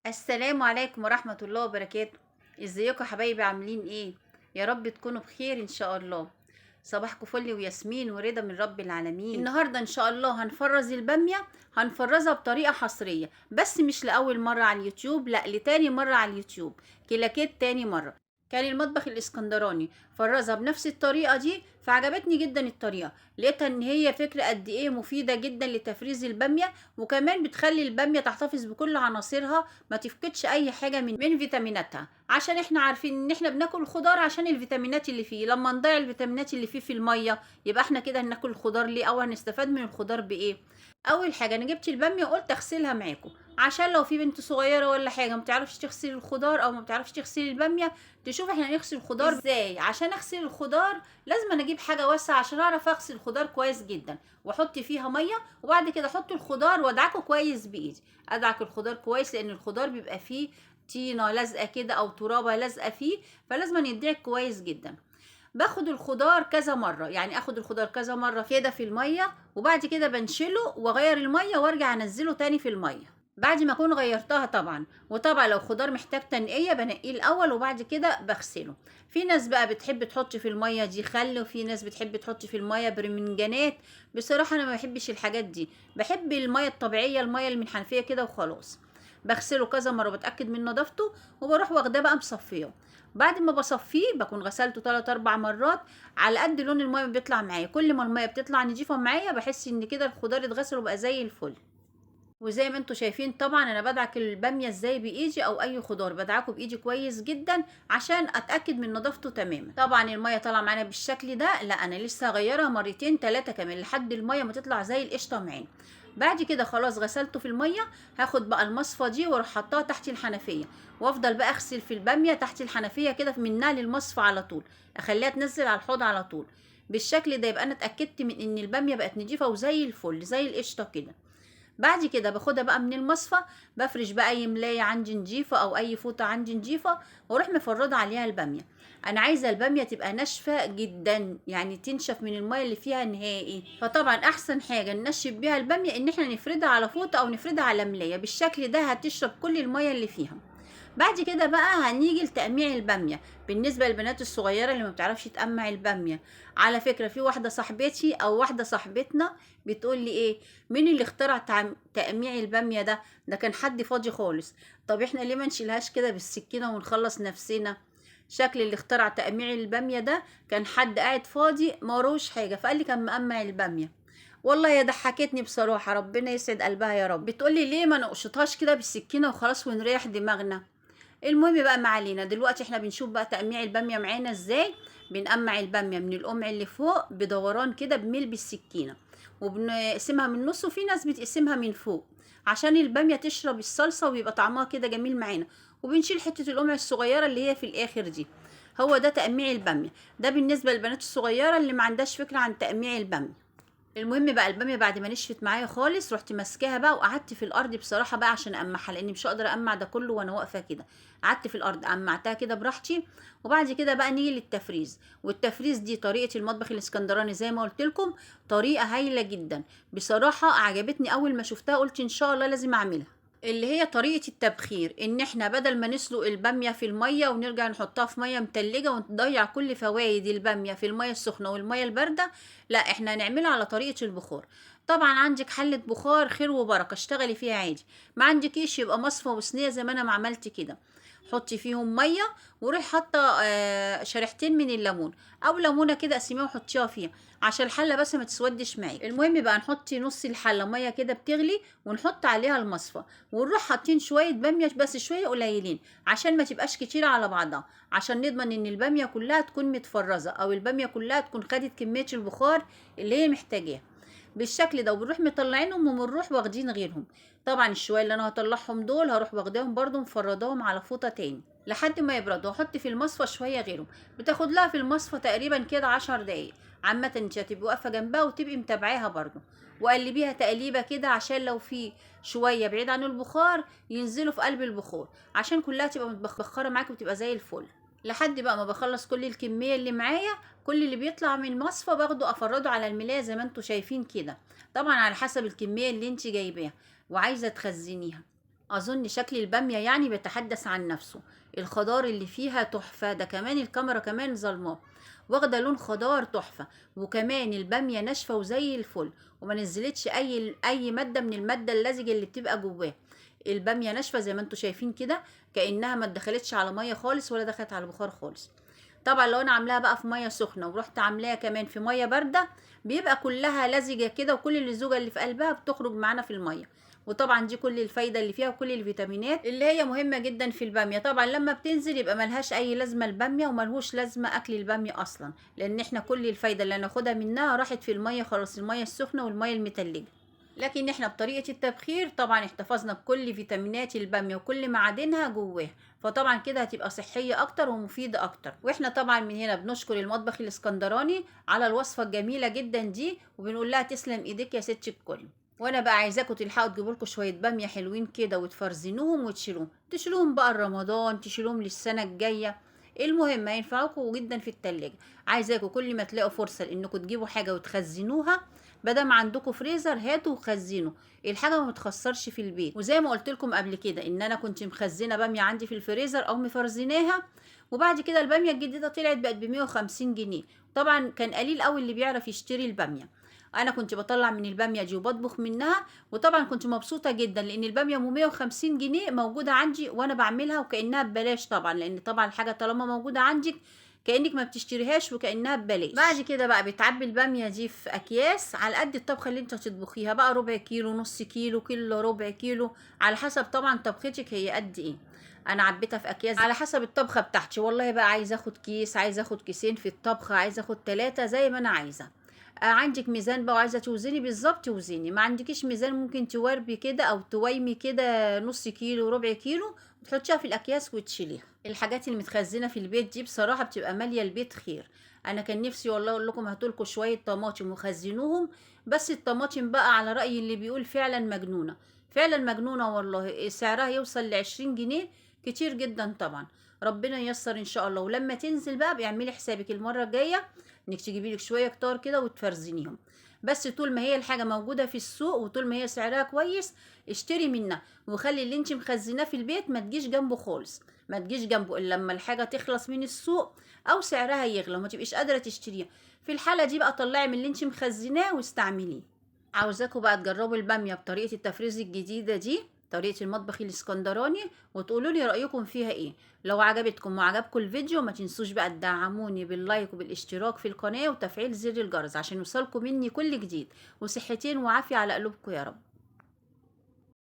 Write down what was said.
السلام عليكم ورحمة الله وبركاته. ازيكم يا حبايبي، عاملين ايه؟ يا رب تكونوا بخير ان شاء الله. صباحكم فل وياسمين ورضا من رب العالمين. النهارده ان شاء الله هنفرز البامية. هنفرزها بطريقة حصرية، بس مش لأول مرة على اليوتيوب، لا لتاني مرة على اليوتيوب. كلاكيت تاني مرة. كان المطبخ الاسكندراني فرزها بنفس الطريقة دي، فعجبتني جدا الطريقة. لقيتها ان هي فكرة قد ايه مفيدة جدا لتفريز البامية، وكمان بتخلي البامية تحتفظ بكل عناصرها، ما تفقدش اي حاجه من فيتاميناتها. عشان احنا عارفين ان احنا بناكل الخضار عشان الفيتامينات اللي فيه، لما نضيع الفيتامينات اللي فيه في الميه يبقى احنا كده هناكل الخضار ليه، او هنستفاد من الخضار بايه؟ اول حاجه انا جبت الباميه وقلت اغسلها معاكم، عشان لو في بنت صغيره ولا حاجه ما بتعرفش تغسل الخضار او ما بتعرفش تغسل الباميه، تشوف احنا هنغسل الخضار ازاي. عشان اغسل الخضار لازم انا اجيب حاجه واسعه عشان اعرف اغسل الخضار كويس جدا، واحط فيها ميه، وبعد كده احط الخضار وادعكه كويس بايدي. ادعك الخضار كويس لان الخضار بيبقى فيه طينه لازقه كده او ترابه لازقه فيه، فلازم يدعك كويس جدا. باخد الخضار كذا مره، يعني اخد الخضار كذا مره كده في الميه، وبعد كده بنشله واغير الميه وارجع انزله تاني في الميه بعد ما اكون غيرتها طبعا. وطبعا لو خضار محتاج تنقيه بنقيه الاول وبعد كده بغسله. في ناس بقى بتحب تحط في الميه دي خل، وفي ناس بتحب تحط في الميه برمنجانات. بصراحه انا ما بحبش الحاجات دي، بحب الميه الطبيعيه، الميه اللي من الحنفيه كده وخلاص. بغسله كذا مره بتاكد من نظافته، وبروح واخداه بقى مصفيه. بعد ما بصفيه بكون غسلته 3 4 مرات على قد لون الميه ما بيطلع معايا. كل ما الميه بتطلع نضيفه معايا بحس ان كده الخضار اتغسل وبقى زي الفل. وزي ما انتم شايفين طبعا انا بدعك الباميه ازاي بايدي، او اي خضار بدعكه بايدي كويس جدا عشان اتاكد من نظافته تماما. طبعا الميه طالعه معانا بالشكل ده، لا انا لسه هغيرها مرتين 3 كمان لحد الميه ما تطلع زي القشطه معانا. بعد كده خلاص غسلته في الميه، هاخد بقى المصفى دي واروح حطاها تحت الحنفيه، وافضل بقى اغسل في الباميه تحت الحنفيه كده منها للمصفى على طول، اخليها تنزل على الحوض على طول. بالشكل ده يبقى انا اتاكدت من ان الباميه بقت نضيفه وزي الفل زي القشطه كده. بعد كده باخدها بقى من المصفى، بفرش بقى اي ملايه عندي نضيفه او اي فوطه عندي نضيفه، واروح مفرده عليها الباميه. انا عايزه الباميه تبقى ناشفه جدا، يعني تنشف من الميه اللي فيها نهائي. فطبعا احسن حاجه ننشف بيها الباميه ان احنا نفردها على فوطه او نفردها على ملايه، بالشكل ده هتشرب كل الميه اللي فيها. بعد كده بقى هنيجي لتقميع الباميه. بالنسبه للبنات الصغيره اللي ما بتعرفش تقمع الباميه، على فكره في واحده صاحبتي او واحده صاحبتنا بتقول لي ايه، مين اللي اخترع تقميع الباميه ده كان حد فاضي خالص. طب احنا ليه ما نشيلهاش كده بالسكينه ونخلص نفسنا؟ شكل اللي اخترع تقميع الباميه ده كان حد قاعد فاضي ما وروش حاجه، فقال لي كان مقمع الباميه. والله يا ضحكتني بصراحه، ربنا يسعد قلبها يا رب. بتقولي ليه ما نقشطهاش كده بالسكينه وخلاص ونريح دماغنا؟ المهم بقى ما علينا، دلوقتي احنا بنشوف بقى تقميع الباميه معانا ازاي. بنقمع الباميه من القمع اللي فوق بدوران كده بميل بالسكينه، وبنقسمها من النص، وفي ناس بتقسمها من فوق عشان الباميه تشرب الصلصه ويبقى طعمها كده جميل معانا. وبنشيل حته القمع الصغيره اللي هي في الاخر دي. هو ده تقميع الباميه. ده بالنسبه للبنات الصغيره اللي ما عندهاش فكره عن تقميع الباميه. المهم بقى الباميه بعد ما نشفت معايا خالص، رحت ماسكاها بقى وقعدت في الارض بصراحه بقى عشان امعها، لاني مش هقدر امع ده كله وانا واقفه كده. قعدت في الارض امعتها كده براحتي. وبعد كده بقى نيجي للتفريز. والتفريز دي طريقه المطبخ الاسكندراني زي ما قلت لكم، طريقه هايله جدا. بصراحه عجبتني اول ما شفتها، قلت ان شاء الله لازم اعملها. اللي هي طريقة التبخير، ان احنا بدل ما نسلق البامية في المية ونرجع نحطها في مية متلجة ونضيع كل فوائد البامية في المية السخنة والمية الباردة، لا احنا نعملها على طريقة البخار. طبعا عندك حلة بخار خير وبركة اشتغلي فيها عادي. ما عندكيش يبقى مصفى وصينية زي ما انا ما عملت كده. حطي فيهم ميه، وروحي حاطه شريحتين من الليمون، او ليمونه كده قسميها وحطيها فيها عشان الحله بس ما تسودش معاكي. المهم بقى نحط نص الحله ميه كده بتغلي، ونحط عليها المصفى، ونروح حاطين شويه باميه بس شويه قليلين عشان ما تبقاش كتيره على بعضها، عشان نضمن ان الباميه كلها تكون متفرزه، او الباميه كلها تكون خدت كميه البخار اللي هي محتاجاها. بالشكل ده، وبنروح مطلعينهم وبنروح واخدين غيرهم. طبعا الشويه اللي انا هطلعهم دول هروح واخداهم برضو مفرداهم على فوطه تاني لحد ما يبردوا، واحط في المصفى شويه غيرهم. بتاخد لها في المصفى تقريبا كده 10 دقايق. عامه انت هتبقي واقفه جنبها وتبقي متابعاها برضو، وقلبيها تقليبه كده عشان لو في شويه بعيد عن البخار ينزلوا في قلب البخار، عشان كلها تبقى متبخره معاكي وتبقى زي الفل. لحد بقى ما بخلص كل الكميه اللي معايا، كل اللي بيطلع من المصفى باخده افرده على الملايه زي ما انتوا شايفين كده. طبعا على حسب الكميه اللي انت جايباها وعايزه تخزنيها. اظن شكل الباميه يعني بيتحدث عن نفسه. الخضار اللي فيها تحفه، ده كمان الكاميرا كمان ظلماه، واخده لون خضار تحفه. وكمان الباميه ناشفه وزي الفل، وما نزلتش اي ماده من الماده اللزجه اللي بتبقى جواه. الباميه ناشفه زي ما انتم شايفين كده، كانها ما اتدخلتش على ميه خالص ولا دخلت على بخار خالص. طبعا لو انا عاملاها بقى في ميه سخنه ورحت عاملاها كمان في ميه بارده، بيبقى كلها لزجه كده، وكل اللزوجه اللي في قلبها بتخرج معانا في الميه. وطبعا دي كل الفايده اللي فيها وكل الفيتامينات اللي هي مهمه جدا في الباميه. طبعا لما بتنزل يبقى ملهاش اي لازمه الباميه، وملهوش لازمه اكل الباميه اصلا، لان احنا كل الفايده اللي هناخدها منها راحت في الميه خلاص، الميه السخنه والميه المتلجه. لكن احنا بطريقه التبخير طبعا احتفظنا بكل فيتامينات الباميه وكل معادنها جواها، فطبعا كده هتبقى صحيه اكتر ومفيده اكتر. واحنا طبعا من هنا بنشكر المطبخ الاسكندراني على الوصفه الجميله جدا دي، وبنقول لها تسلم ايديك يا ست الكل. وانا بقى عايزاكم تلحقوا تجيبوا لكم شويه باميه حلوين كده وتفرزنوهم وتشيلوهم، تشيلوهم بقى رمضان، تشيلوهم للسنه الجايه. المهم هينفعوكم جدا في التلاجة. عايزاكم كل ما تلاقوا فرصه انكم تجيبوا حاجه وتخزنوها، بدل عندكم فريزر هاتوا وخزنوا. الحاجه ما بتخسرش في البيت. وزي ما قلت لكم قبل كده ان انا كنت مخزنه باميه عندي في الفريزر او مفرزناها، وبعد كده الباميه الجديده طلعت بقت ب 150 جنيه. طبعا كان قليل قوي اللي بيعرف يشتري الباميه. انا كنت بطلع من الباميه دي وبطبخ منها، وطبعا كنت مبسوطه جدا لان الباميه ب 150 جنيه موجوده عندي وانا بعملها، وكانها ببلاش طبعا، لان طبعا الحاجه طالما موجوده عندك كانك ما بتشتريهاش وكانها ببلاش. بعد كده بقى بتعبي الباميه دي في اكياس على قد الطبخه اللي انت هتطبخيها، بقى ربع كيلو، نص كيلو، كيلو، ربع كيلو، على حسب طبعا طبختك هي قد ايه. انا عبيتها في اكياس على حسب الطبخه بتاعتي. والله بقى عايزه اخد كيس، عايزه اخد كيسين في الطبخه، عايزه اخد 3 زي ما انا عايزه. عندك ميزان بقى وعايزه توزني بالظبط توزني، ما عندكيش ميزان ممكن تواربي كده او تويمي كده نص كيلو، ربع كيلو، وتحطيها في الاكياس وتشيليها. الحاجات المتخزنه في البيت دي بصراحه بتبقى ماليه البيت خير. انا كان نفسي والله اقول لكم هاتوا لكم شويه طماطم وخزنوهم، بس الطماطم بقى على راي اللي بيقول فعلا مجنونه، فعلا مجنونه والله. سعرها يوصل ل20 جنيه، كتير جدا طبعا. ربنا ييسر ان شاء الله. ولما تنزل بقى بيعملي حسابك المره الجايه انك تجيبي لك شويه كتار كده وتفرزنيهم. بس طول ما هي الحاجه موجوده في السوق وطول ما هي سعرها كويس اشتري منها، وخلي اللي انت مخزناه في البيت ما تجيش جنبه خالص، ما تجيش جنبه الا لما الحاجه تخلص من السوق او سعرها يغلى وما تبقيش قادره تشتريها. في الحاله دي بقى طلعي من اللي انت مخزناه واستعمليه. عاوزاكم بقى تجربوا الباميه بطريقه التفريز الجديده دي، طريقه المطبخ الاسكندراني، وتقولوا لي رايكم فيها ايه. لو عجبتكم وعجبكم الفيديو ما تنسوش بقى تدعموني باللايك وبالاشتراك في القناه وتفعيل زر الجرس عشان يوصلكم مني كل جديد. وصحتين وعافيه على قلوبكم يا رب.